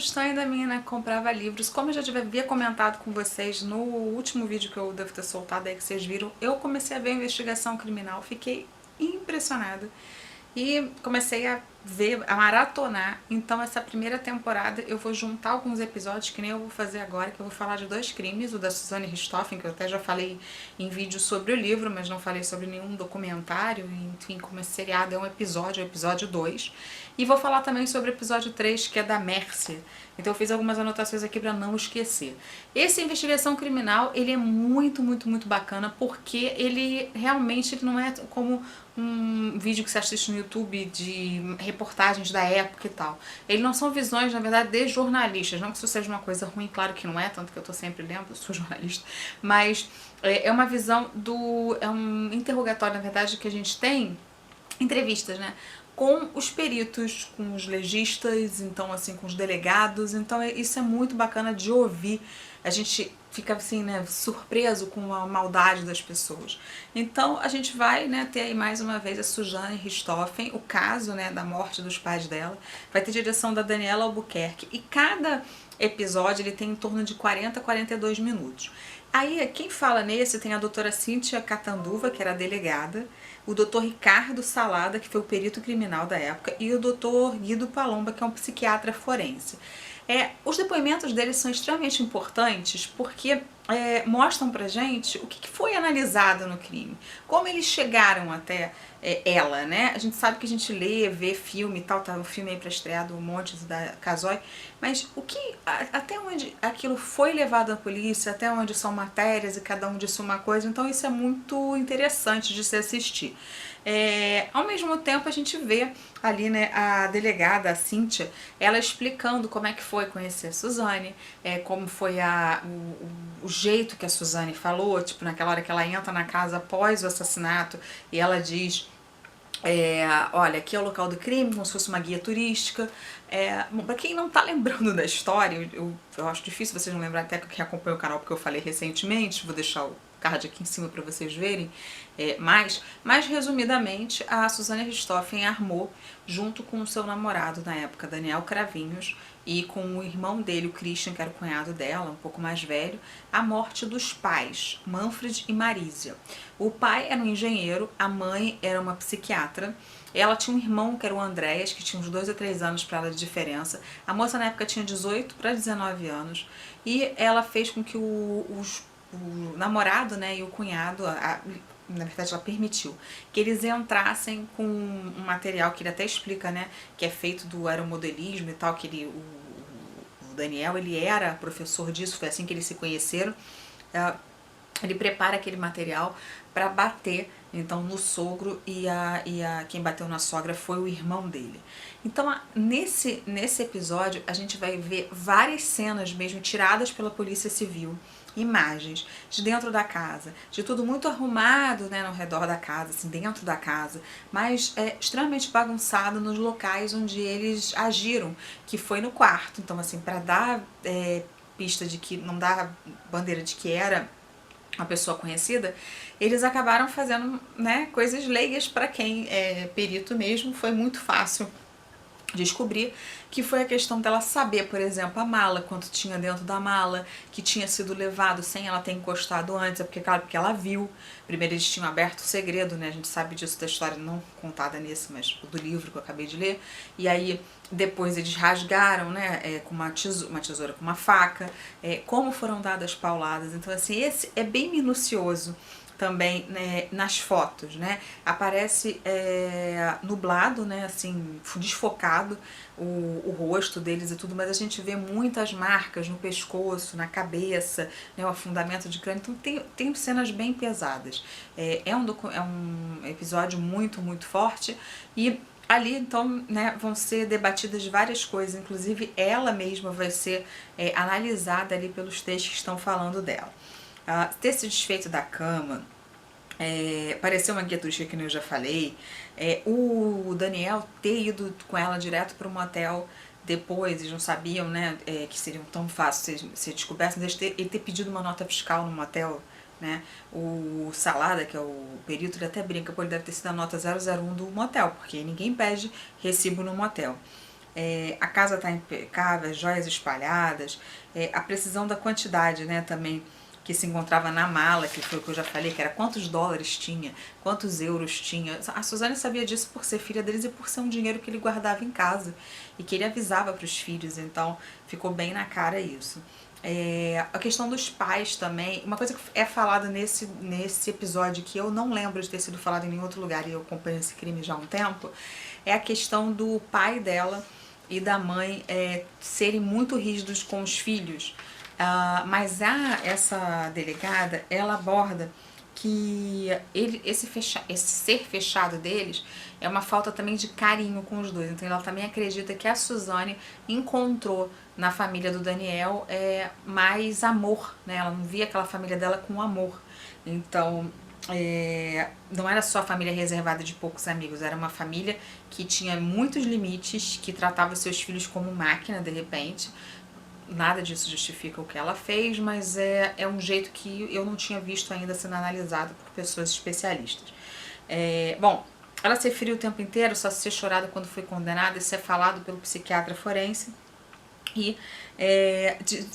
sugestão ainda minha, né? Comprava livros. Como eu já havia comentado com vocês no último vídeo que eu devo ter soltado aí, que vocês viram, eu comecei a ver a investigação criminal, fiquei impressionada. E comecei a ver, a maratonar. Então essa primeira temporada eu vou juntar alguns episódios, que nem eu vou fazer agora, que eu vou falar de 2 crimes, o da Suzanne Richthofen, que eu até já falei em vídeo sobre o livro, mas não falei sobre nenhum documentário, enfim, como esse seriado é um episódio, o episódio 2. E vou falar também sobre o episódio 3, que é da Mercy. Então eu fiz algumas anotações aqui para não esquecer. Esse Investigação Criminal, ele é muito, muito, muito bacana, porque ele realmente não é como um vídeo que você assiste no YouTube de reportagens da época e tal. Eles não são visões, na verdade, de jornalistas. Não que isso seja uma coisa ruim, claro que não é, tanto que eu tô sempre lendo, eu sou jornalista. Mas é uma visão do... é um interrogatório, na verdade, que a gente tem, entrevistas, né? Com os peritos, com os legistas, então assim, com os delegados. Então isso é muito bacana de ouvir. A gente fica assim, né, surpreso com a maldade das pessoas. Então a gente vai, né, ter aí mais uma vez a Suzanne Richthofen, o caso, né, da morte dos pais dela. Vai ter direção da Daniela Albuquerque e cada episódio ele tem em torno de 40 a 42 minutos. Aí quem fala nesse tem a doutora Cíntia Catanduva, que era a delegada, o doutor Ricardo Salada, que foi o perito criminal da época, e o doutor Guido Palomba, que é um psiquiatra forense. Os depoimentos deles são extremamente importantes porque mostram pra gente o que foi analisado no crime, como eles chegaram até ela, né? A gente sabe que a gente lê, vê filme e tal, tá um filme aí pra estrear do Montes da Casoy, mas até onde aquilo foi levado à polícia, até onde são matérias e cada um disse uma coisa, então isso é muito interessante de se assistir. Ao mesmo tempo a gente vê ali, né, a delegada, a Cíntia, ela explicando como é que foi conhecer a Suzane, como foi o jeito que a Suzane falou, tipo, naquela hora que ela entra na casa após o assassinato e ela diz: olha, aqui é o local do crime, como se fosse uma guia turística. Pra quem não tá lembrando da história, eu acho difícil vocês não lembrarem, até que acompanha o canal porque eu falei recentemente, vou deixar o card aqui em cima para vocês verem, mas resumidamente a Suzanne Richthofen armou, junto com o seu namorado na época, Daniel Cravinhos, e com o irmão dele, o Christian, que era o cunhado dela, um pouco mais velho, a morte dos pais, Manfred e Marísia. O pai era um engenheiro, a mãe era uma psiquiatra, ela tinha um irmão que era o Andréas, que tinha uns 2 a 3 anos para ela de diferença. A moça na época tinha 18 para 19 anos, e ela fez com que o namorado, né, e o cunhado, na verdade ela permitiu, que eles entrassem com um material que ele até explica, né, que é feito do aeromodelismo e tal, que o Daniel, ele era professor disso, foi assim que eles se conheceram. Ele prepara aquele material para bater, então, no sogro, e quem bateu na sogra foi o irmão dele. Então, nesse episódio, a gente vai ver várias cenas mesmo tiradas pela Polícia Civil, imagens de dentro da casa, de tudo muito arrumado, né, ao redor da casa, assim, dentro da casa, mas extremamente bagunçado nos locais onde eles agiram, que foi no quarto. Então, assim, para dar pista de que, não dá bandeira de que era uma pessoa conhecida, eles acabaram fazendo, né, coisas leigas para quem é perito mesmo. Foi muito fácil descobrir que foi a questão dela saber, por exemplo, a mala, quanto tinha dentro da mala, que tinha sido levado sem ela ter encostado antes, porque, claro, porque ela viu. Primeiro eles tinham aberto o segredo, né, a gente sabe disso da história, não contada nesse, mas do livro que eu acabei de ler, e aí depois eles rasgaram, né, com uma tesoura, com uma faca, como foram dadas pauladas. Então, assim, esse é bem minucioso também, né, nas fotos, né, aparece nublado, né, assim, desfocado o rosto deles e tudo, mas a gente vê muitas marcas no pescoço, na cabeça, né, o afundamento de crânio. Então tem cenas bem pesadas. É um episódio muito, muito forte, e ali, então, né, vão ser debatidas várias coisas, inclusive ela mesma vai ser analisada ali pelos textos que estão falando dela. Ter se desfeito da cama, pareceu uma guia turística, que nem eu já falei, o Daniel ter ido com ela direto para um motel depois, eles não sabiam, né, que seriam tão fáceis ser descobertos, ele ter pedido uma nota fiscal no motel, né, o Salada, que é o perito, ele até brinca, ele deve ter sido a nota 001 do motel, porque ninguém pede recibo no motel. a casa tá impecável, as joias espalhadas, a precisão da quantidade, né, também, que se encontrava na mala, que foi o que eu já falei, que era quantos dólares tinha, quantos euros tinha. A Suzane sabia disso por ser filha deles e por ser um dinheiro que ele guardava em casa e que ele avisava para os filhos, então ficou bem na cara isso. A questão dos pais também, uma coisa que é falada nesse episódio que eu não lembro de ter sido falado em nenhum outro lugar e eu acompanho esse crime já há um tempo, é a questão do pai dela e da mãe serem muito rígidos com os filhos. Mas essa delegada, ela aborda que esse ser fechado deles é uma falta também de carinho com os dois. Então ela também acredita que a Suzane encontrou na família do Daniel mais amor, né? Ela não via aquela família dela com amor. Então não era só a família reservada de poucos amigos, era uma família que tinha muitos limites, que tratava seus filhos como máquina de repente. Nada disso justifica o que ela fez, mas é um jeito que eu não tinha visto ainda sendo analisado por pessoas especialistas. Bom, ela ser fria o tempo inteiro, só ser chorada quando foi condenada, isso é falado pelo psiquiatra forense. E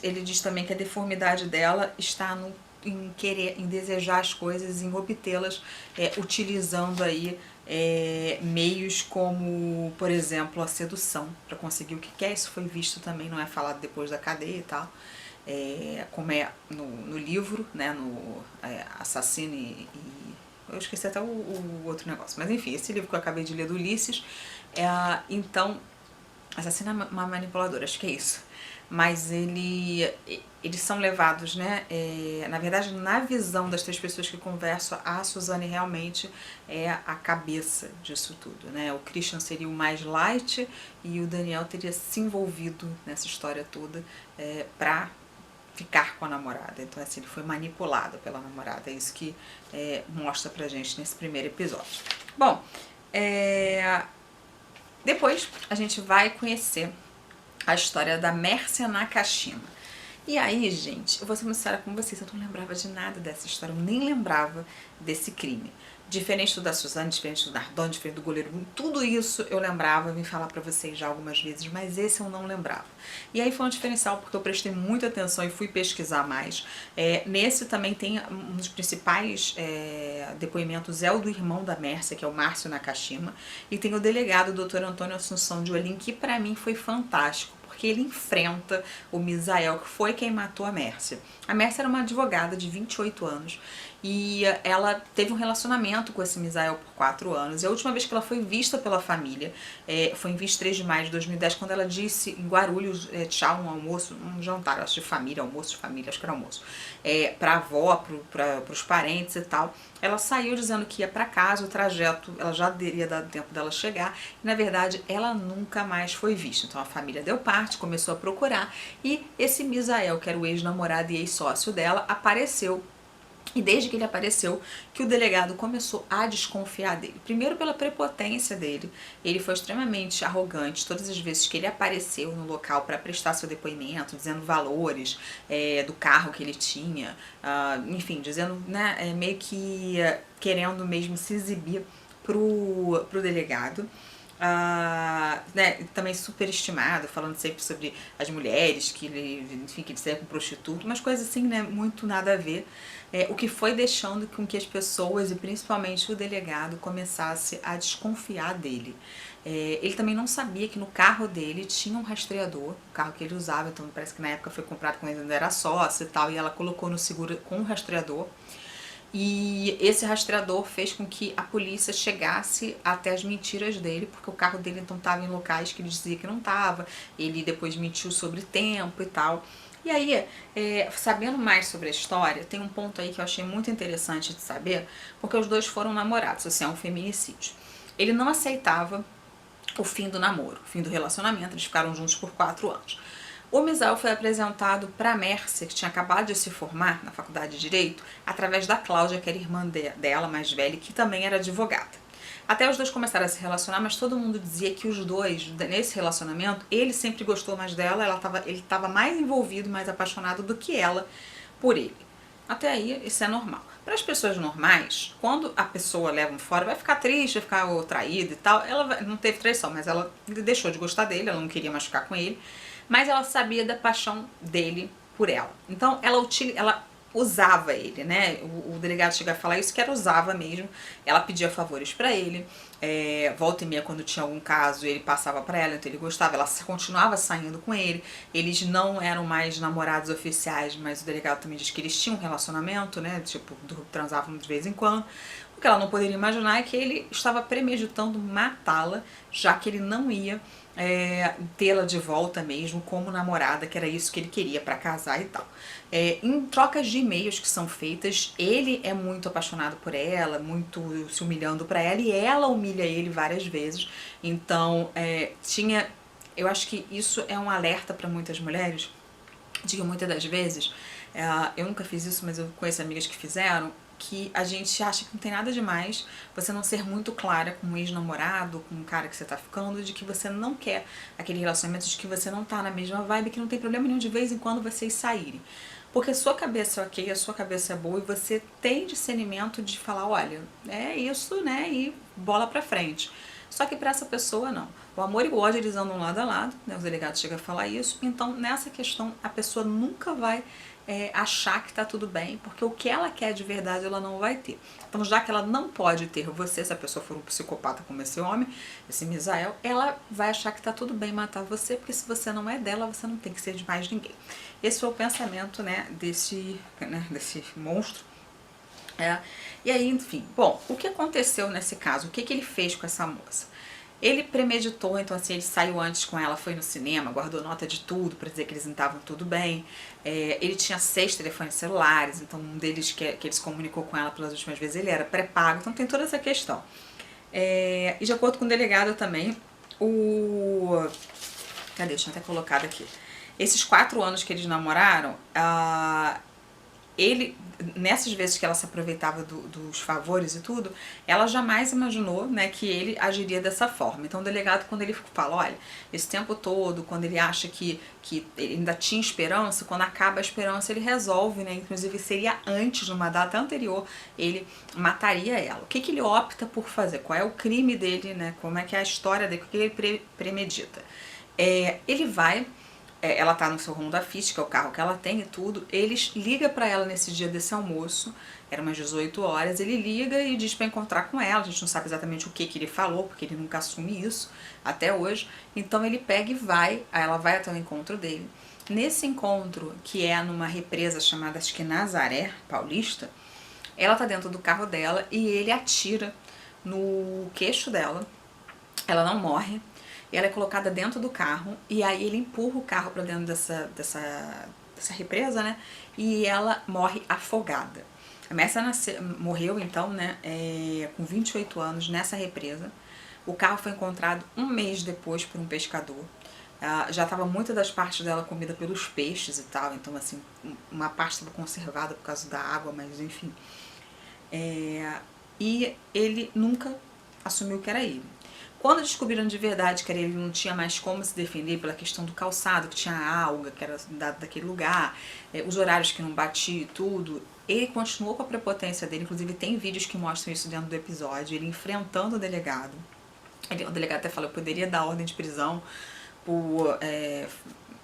ele diz também que a deformidade dela está em desejar as coisas, em obtê-las, utilizando aí meios como, por exemplo, a sedução para conseguir o que quer. Isso foi visto também, não é falado depois da cadeia e tal, como é no livro, né, no Assassino eu esqueci até o outro negócio, mas enfim, esse livro que eu acabei de ler do Ulisses, então, Assassino é uma manipuladora, acho que é isso. Mas eles são levados, né? Na verdade, na visão das 3 pessoas que conversam, a Suzane realmente é a cabeça disso tudo, né? O Christian seria o mais light e o Daniel teria se envolvido nessa história toda pra ficar com a namorada. Então, assim, ele foi manipulado pela namorada. É isso que mostra pra gente nesse primeiro episódio. Bom, depois a gente vai conhecer a história da Mércia Nakashima. E aí, gente, eu vou ser muito sincera com vocês, eu não lembrava de nada dessa história, eu nem lembrava desse crime. Diferente do da Suzane, diferente do Nardone, diferente do goleiro, tudo isso eu lembrava, vim falar pra vocês já algumas vezes, mas esse eu não lembrava. E aí foi um diferencial porque eu prestei muita atenção e fui pesquisar mais. Nesse também tem um dos principais depoimentos é o do irmão da Mércia, que é o Márcio Nakashima, e tem o delegado, o Dr. Antônio Assunção de Olim, que pra mim foi fantástico, porque ele enfrenta o Misael, que foi quem matou a Mércia. A Mércia era uma advogada de 28 anos e ela teve um relacionamento com esse Misael por 4 anos. E a última vez que ela foi vista pela família foi em 23 de maio de 2010, quando ela disse em Guarulhos, tchau, um almoço, um jantar, acho de família, almoço de família, acho que era almoço, pra avó, pros parentes e tal. Ela saiu dizendo que ia pra casa, o trajeto, ela já teria dado tempo dela chegar, e na verdade ela nunca mais foi vista. Então a família deu parte, começou a procurar, e esse Misael, que era o ex-namorado e ex-sócio dela, apareceu. E desde que ele apareceu, que o delegado começou a desconfiar dele. Primeiro pela prepotência dele, ele foi extremamente arrogante todas as vezes que ele apareceu no local para prestar seu depoimento, dizendo valores do carro que ele tinha, enfim, dizendo, né, meio que querendo mesmo se exibir pro delegado. Também superestimado, falando sempre sobre as mulheres, que ele, enfim, que ele saía com prostituto, umas coisas assim, né, muito nada a ver. O que foi deixando com que as pessoas, e principalmente o delegado, começasse a desconfiar dele. Ele também não sabia que no carro dele tinha um rastreador, o carro que ele usava, então parece que na época foi comprado quando ele ainda era sócio e tal, e ela colocou no seguro com um rastreador. E esse rastreador fez com que a polícia chegasse até as mentiras dele, porque o carro dele então estava em locais que ele dizia que não estava, ele depois mentiu sobre tempo e tal. E aí, sabendo mais sobre a história, tem um ponto aí que eu achei muito interessante de saber, porque os dois foram namorados, assim, é um feminicídio. Ele não aceitava o fim do namoro, o fim do relacionamento, eles ficaram juntos por 4 anos. O Misael foi apresentado para a Mércia, que tinha acabado de se formar na faculdade de Direito, através da Cláudia, que era irmã dela, mais velha, que também era advogada. Até os dois começaram a se relacionar, mas todo mundo dizia que os dois, nesse relacionamento, ele sempre gostou mais dela, ele estava mais envolvido, mais apaixonado do que ela por ele. Até aí, isso é normal. Para as pessoas normais, quando a pessoa leva um fora, vai ficar triste, vai ficar traída e tal. Ela não teve traição, mas ela deixou de gostar dele, ela não queria mais ficar com ele, mas ela sabia da paixão dele por ela. Então ela usava ele, né? O delegado chega a falar isso, que era usava mesmo. Ela pedia favores pra ele, volta e meia quando tinha algum caso ele passava pra ela, então ele gostava, ela continuava saindo com ele. Eles não eram mais namorados oficiais, mas o delegado também diz que eles tinham um relacionamento, né? Tipo, transavam de vez em quando. O que ela não poderia imaginar é que ele estava premeditando matá-la, já que ele não ia tê-la de volta mesmo como namorada, que era isso que ele queria para casar e tal. Em trocas de e-mails que são feitas, ele é muito apaixonado por ela, muito se humilhando para ela, e ela humilha ele várias vezes. Então, eu acho que isso é um alerta para muitas mulheres, de que muitas das vezes, eu nunca fiz isso, mas eu conheço amigas que fizeram, que a gente acha que não tem nada demais você não ser muito clara com um ex-namorado, com um cara que você tá ficando, de que você não quer aquele relacionamento, de que você não tá na mesma vibe, que não tem problema nenhum de vez em quando vocês saírem. Porque a sua cabeça é ok, a sua cabeça é boa e você tem discernimento de falar, olha, é isso, né, e bola pra frente. Só que para essa pessoa não. O amor e o ódio eles andam lado a lado, né? Os delegados chegam a falar isso. Então nessa questão a pessoa nunca vai achar que tá tudo bem, porque o que ela quer de verdade ela não vai ter. Então já que ela não pode ter você, se a pessoa for um psicopata como esse homem, esse Misael, ela vai achar que tá tudo bem matar você, porque se você não é dela, você não tem que ser de mais ninguém. Esse foi o pensamento, né, desse monstro. E aí, enfim, bom, o que aconteceu nesse caso? O que ele fez com essa moça? Ele premeditou, então assim, ele saiu antes com ela, foi no cinema, guardou nota de tudo pra dizer que eles não estavam tudo bem. Ele tinha 6 telefones celulares, então um deles que ele se comunicou com ela pelas últimas vezes, ele era pré-pago, então tem toda essa questão. E de acordo com o delegado também, cadê? Deixa eu até colocado aqui. Esses 4 anos que eles namoraram, ele, nessas vezes que ela se aproveitava dos favores e tudo, ela jamais imaginou, né, que ele agiria dessa forma. Então o delegado, quando ele fala, olha, esse tempo todo, quando ele acha que ele ainda tinha esperança, quando acaba a esperança ele resolve, né, inclusive seria antes, numa data anterior, ele mataria ela. O que ele opta por fazer? Qual é o crime dele, né, como é que é a história dele, o que ele premedita? Ele vai... ela tá no seu Honda Fit, que é o carro que ela tem e tudo, eles liga pra ela nesse dia desse almoço, era umas 18 horas, ele liga e diz pra encontrar com ela, a gente não sabe exatamente o que ele falou, porque ele nunca assume isso até hoje, então ele pega e vai, aí ela vai até o encontro dele. Nesse encontro, que é numa represa chamada, acho que Nazaré Paulista, ela tá dentro do carro dela e ele atira no queixo dela, ela não morre, e ela é colocada dentro do carro, e aí ele empurra o carro pra dentro dessa represa, né, e ela morre afogada. A Messa morreu, então, né, com 28 anos nessa represa. O carro foi encontrado um mês depois por um pescador. Já estava muitas das partes dela comida pelos peixes e tal, então, assim, uma parte estava conservada por causa da água, mas enfim. E ele nunca assumiu que era ele. Quando descobriram de verdade que ele não tinha mais como se defender pela questão do calçado, que tinha alga, que era dado daquele lugar, os horários que não batia e tudo, ele continuou com a prepotência dele, inclusive tem vídeos que mostram isso dentro do episódio, ele enfrentando o delegado. O delegado até falou, eu poderia dar ordem de prisão por,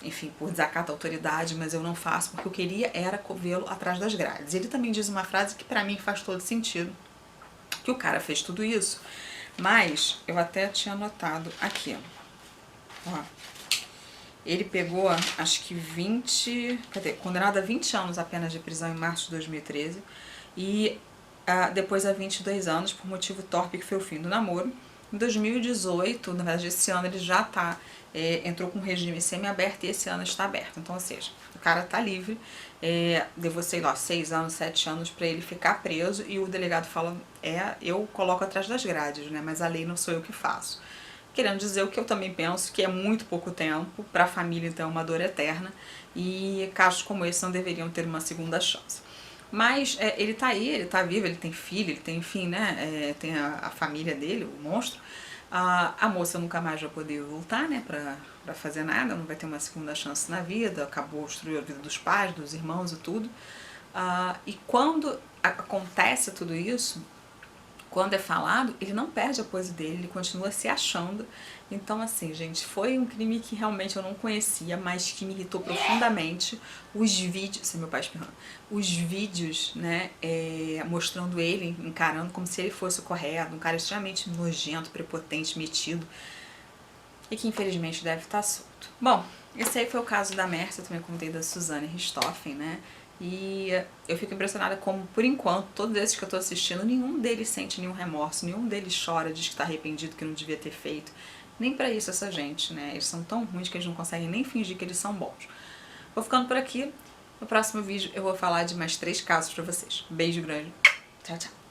enfim, por desacato à autoridade, mas eu não faço, porque eu queria era vê-lo atrás das grades. Ele também diz uma frase que pra mim faz todo sentido, que o cara fez tudo isso, mas eu até tinha anotado aqui, ó. Ele pegou, acho que condenado a 20 anos apenas de prisão em março de 2013 e depois a 22 anos por motivo torpe, que foi o fim do namoro. Em 2018, na verdade esse ano ele já entrou com um regime semi-aberto e esse ano está aberto. Então, ou seja, o cara tá livre, levou, sei lá, 6 anos, 7 anos pra ele ficar preso e o delegado fala, eu coloco atrás das grades, né, mas a lei não sou eu que faço. Querendo dizer o que eu também penso, que é muito pouco tempo, pra a família então é uma dor eterna e casos como esse não deveriam ter uma segunda chance. Mas ele tá aí, ele tá vivo, ele tem filho, ele tem, enfim, né, tem a família dele, o monstro. A moça nunca mais vai poder voltar, né, pra fazer nada, não vai ter uma segunda chance na vida, acabou destruindo a vida dos pais, dos irmãos e tudo. E quando acontece tudo isso, quando é falado, ele não perde a pose dele, ele continua se achando. Então, assim, gente, foi um crime que realmente eu não conhecia, mas que me irritou profundamente. Os vídeos, meu pai espirrando, os vídeos, né, mostrando ele encarando como se ele fosse o correto, um cara extremamente nojento, prepotente, metido, e que infelizmente deve estar solto. Bom, esse aí foi o caso da Mércia, eu também contei da Suzane Richthofen, né? E eu fico impressionada como, por enquanto, todos esses que eu tô assistindo, nenhum deles sente nenhum remorso, nenhum deles chora, diz que tá arrependido, que não devia ter feito. Nem pra isso essa gente, né? Eles são tão ruins que eles não conseguem nem fingir que eles são bons. Vou ficando por aqui. No próximo vídeo eu vou falar de mais 3 casos pra vocês. Beijo grande. Tchau, tchau.